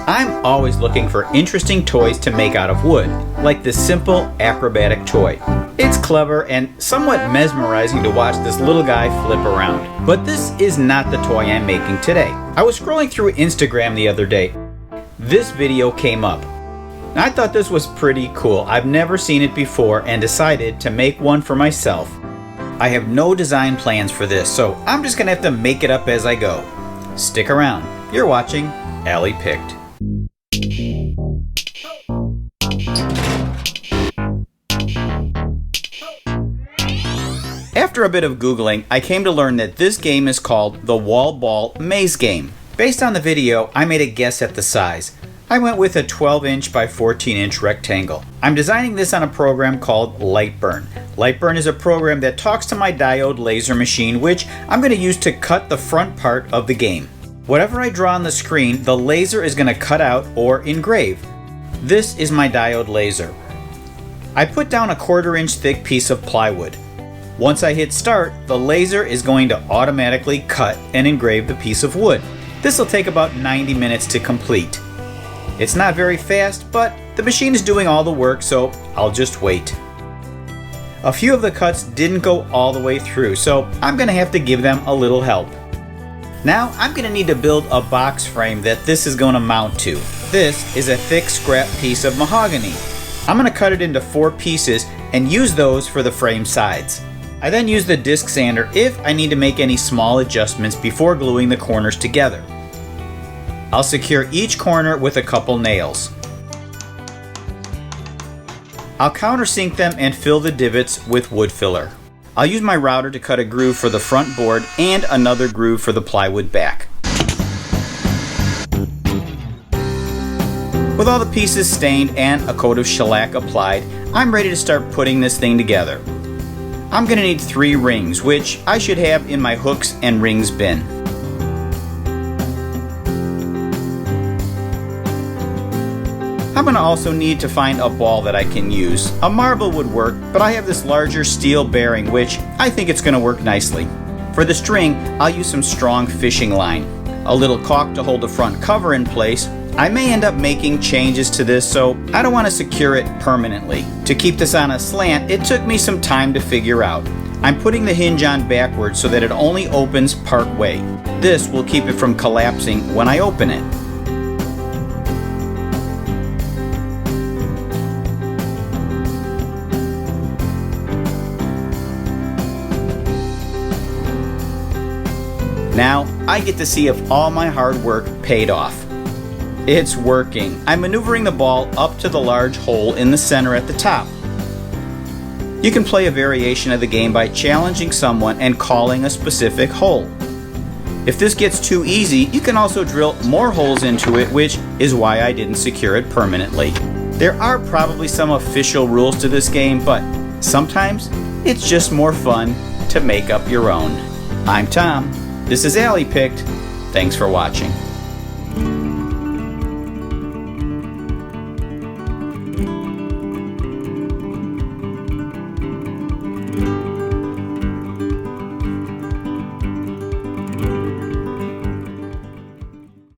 I'm always looking for interesting toys to make out of wood, like this simple acrobatic toy. It's clever and somewhat mesmerizing to watch this little guy flip around. But this is not the toy I'm making today. I was scrolling through Instagram the other day. This video came up. I thought this was pretty cool. I've never seen it before and decided to make one for myself. I have no design plans for this, so I'm just gonna have to make it up as I go. Stick around. You're watching Allie Picked. After a bit of Googling, I came to learn that this game is called the Wall Ball Maze Game. Based on the video, I made a guess at the size. I went with a 12-inch by 14-inch rectangle. I'm designing this on a program called Lightburn. Lightburn is a program that talks to my diode laser machine, which I'm going to use to cut the front part of the game. Whatever I draw on the screen, the laser is going to cut out or engrave. This is my diode laser. I put down a 1/4-inch thick piece of plywood. Once I hit start, the laser is going to automatically cut and engrave the piece of wood. This will take about 90 minutes to complete. It's not very fast, but the machine is doing all the work, so I'll just wait. A few of the cuts didn't go all the way through, so I'm going to have to give them a little help. Now I'm going to need to build a box frame that this is going to mount to. This is a thick scrap piece of mahogany. I'm going to cut it into 4 pieces and use those for the frame sides. I then use the disc sander if I need to make any small adjustments before gluing the corners together. I'll secure each corner with a couple nails. I'll countersink them and fill the divots with wood filler. I'll use my router to cut a groove for the front board and another groove for the plywood back. With all the pieces stained and a coat of shellac applied, I'm ready to start putting this thing together. I'm going to need 3 rings, which I should have in my hooks and rings bin. I'm going to also need to find a ball that I can use. A marble would work, but I have this larger steel bearing, which I think it's going to work nicely. For the string, I'll use some strong fishing line. A little caulk to hold the front cover in place. I may end up making changes to this, so I don't want to secure it permanently. To keep this on a slant, it took me some time to figure out. I'm putting the hinge on backwards so that it only opens part way. This will keep it from collapsing when I open it. Now, I get to see if all my hard work paid off. It's working. I'm maneuvering the ball up to the large hole in the center at the top. You can play a variation of the game by challenging someone and calling a specific hole. If this gets too easy, you can also drill more holes into it, which is why I didn't secure it permanently. There are probably some official rules to this game, but sometimes it's just more fun to make up your own. I'm Tom. This is Allie Picked. Thanks for watching.